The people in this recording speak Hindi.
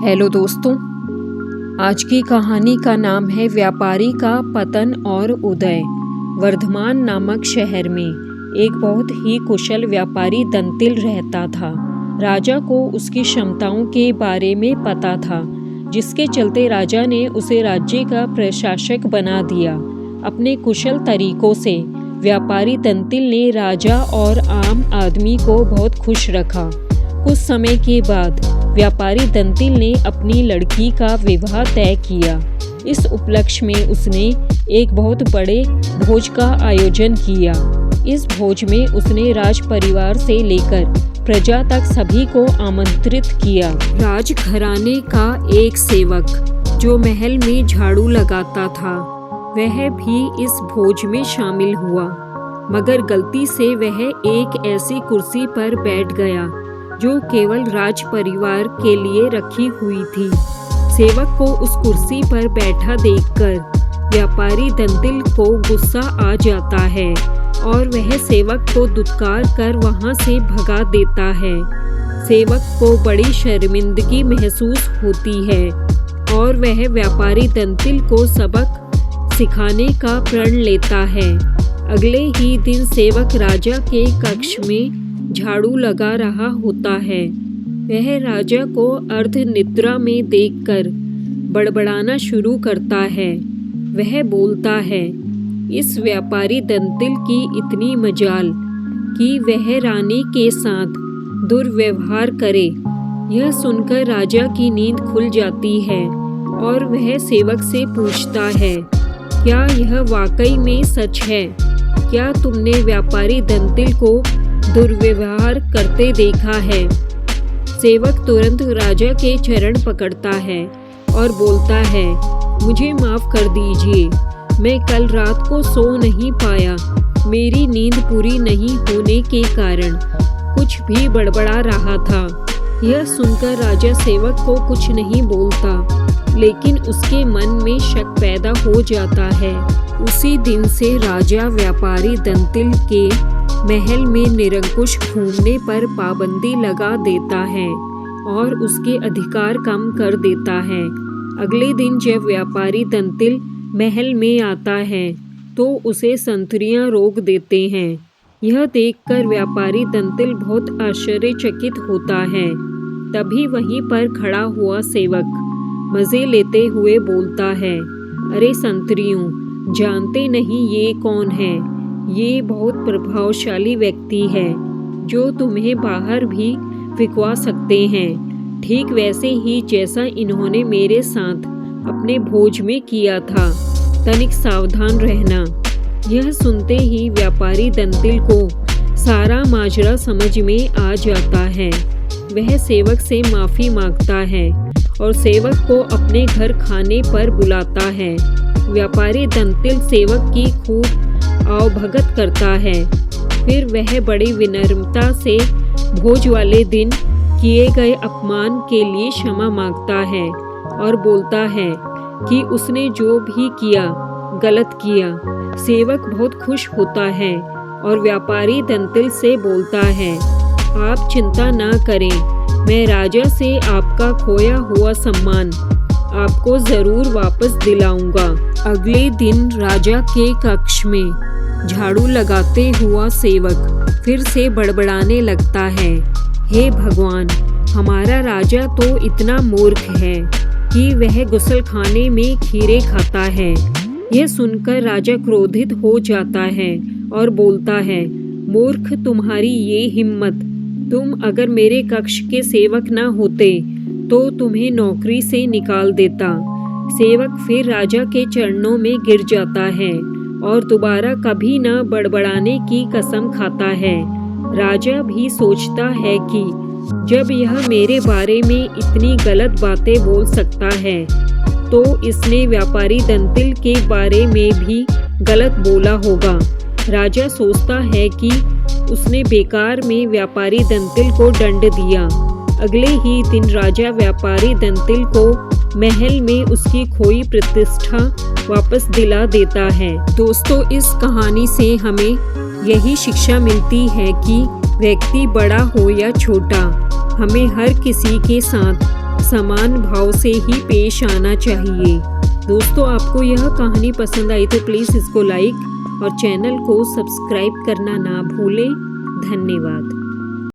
हेलो दोस्तों, आज की कहानी का नाम है व्यापारी का पतन और उदय। वर्धमान नामक शहर में एक बहुत ही कुशल व्यापारी दंतिल रहता था। राजा को उसकी क्षमताओं के बारे में पता था, जिसके चलते राजा ने उसे राज्य का प्रशासक बना दिया। अपने कुशल तरीकों से व्यापारी दंतिल ने राजा और आम आदमी को बहुत खुश रखा। कुछ समय के बाद व्यापारी दंतिल ने अपनी लड़की का विवाह तय किया। इस उपलक्ष्य में उसने एक बहुत बड़े भोज का आयोजन किया। इस भोज में उसने राज परिवार से लेकर प्रजा तक सभी को आमंत्रित किया। राजघराने का एक सेवक जो महल में झाड़ू लगाता था, वह भी इस भोज में शामिल हुआ, मगर गलती से वह एक ऐसी कुर्सी पर बैठ गया जो केवल राज परिवार के लिए रखी हुई थी। सेवक को उस कुर्सी पर बैठा देखकर व्यापारी दंतिल को गुस्सा आ जाता है और वह सेवक को दुत्कार कर वहां से भगा देता है। सेवक को बड़ी शर्मिंदगी महसूस होती है और वह व्यापारी दंतिल को सबक सिखाने का प्रण लेता है। अगले ही दिन सेवक राजा के कक्ष में झाड़ू लगा रहा होता है। वह राजा को अर्ध निद्रा में देखकर बड़बड़ाना शुरू करता है। वह बोलता है, इस व्यापारी दंतिल की इतनी मजाल कि वह रानी के साथ दुर्व्यवहार करे। यह सुनकर राजा की नींद खुल जाती है और वह सेवक से पूछता है, क्या यह वाकई में सच है? क्या तुमने व्यापारी दंतिल को दुर्व्यवहार करते देखा है? सेवक तुरंत राजा के चरण पकड़ता है और बोलता है, मुझे माफ कर दीजिए, मैं कल रात को सो नहीं पाया। मेरी नींद पूरी नहीं होने के कारण कुछ भी बड़बड़ा रहा था। यह सुनकर राजा सेवक को कुछ नहीं बोलता, लेकिन उसके मन में शक पैदा हो जाता है। उसी दिन से राजा व्यापारी दंतिल के महल में निरंकुश घूमने पर पाबंदी लगा देता है और उसके अधिकार कम कर देता है। अगले दिन जब व्यापारी दंतिल महल में आता है तो उसे संतरियां रोक देते हैं। यह देखकर व्यापारी दंतिल बहुत आश्चर्यचकित होता है। तभी वहीं पर खड़ा हुआ सेवक मजे लेते हुए बोलता है, अरे संतरियों, जानते नहीं ये कौन है? ये बहुत प्रभावशाली व्यक्ति है जो तुम्हें बाहर भी फिकवा सकते हैं, ठीक वैसे ही जैसा इन्होंने मेरे साथ अपने भोज में किया था। तनिक सावधान रहना। यह सुनते ही व्यापारी दंतिल को सारा माजरा समझ में आ जाता है। वह सेवक से माफी मांगता है और सेवक को अपने घर खाने पर बुलाता है। व्यापारी दंतिल सेवक की खूब आवभगत करता है। फिर वह बड़ी विनम्रता से भोज वाले दिन किए गए अपमान के लिए क्षमा मांगता है और बोलता है कि उसने जो भी किया गलत किया। सेवक बहुत खुश होता है और व्यापारी दंतिल से बोलता है, आप चिंता ना करें, मैं राजा से आपका खोया हुआ सम्मान आपको जरूर वापस दिलाऊंगा। अगले दिन राजा के कक्ष में झाड़ू लगाते हुआ सेवक फिर से बड़बड़ाने लगता है, हे भगवान, हमारा राजा तो इतना मूर्ख है कि वह गुसलखाने में खीरे खाता है। यह सुनकर राजा क्रोधित हो जाता है और बोलता है, मूर्ख तुम्हारी ये हिम्मत! तुम अगर मेरे कक्ष के सेवक न होते तो तुम्हें नौकरी से निकाल देता। सेवक फिर राजा के चरणों में गिर जाता है और दोबारा कभी न बड़बड़ाने की कसम खाता है। राजा भी सोचता है कि जब यह मेरे बारे में इतनी गलत बातें बोल सकता है तो इसने व्यापारी दंतिल के बारे में भी गलत बोला होगा। राजा सोचता है कि उसने बेकार में व्यापारी दंतिल को दंड दिया। अगले ही दिन राजा व्यापारी दंतिल को महल में उसकी खोई प्रतिष्ठा वापस दिला देता है। दोस्तों, इस कहानी से हमें यही शिक्षा मिलती है कि व्यक्ति बड़ा हो या छोटा, हमें हर किसी के साथ समान भाव से ही पेश आना चाहिए। दोस्तों, आपको यह कहानी पसंद आई तो प्लीज़ इसको लाइक और चैनल को सब्सक्राइब करना ना भूलें। धन्यवाद।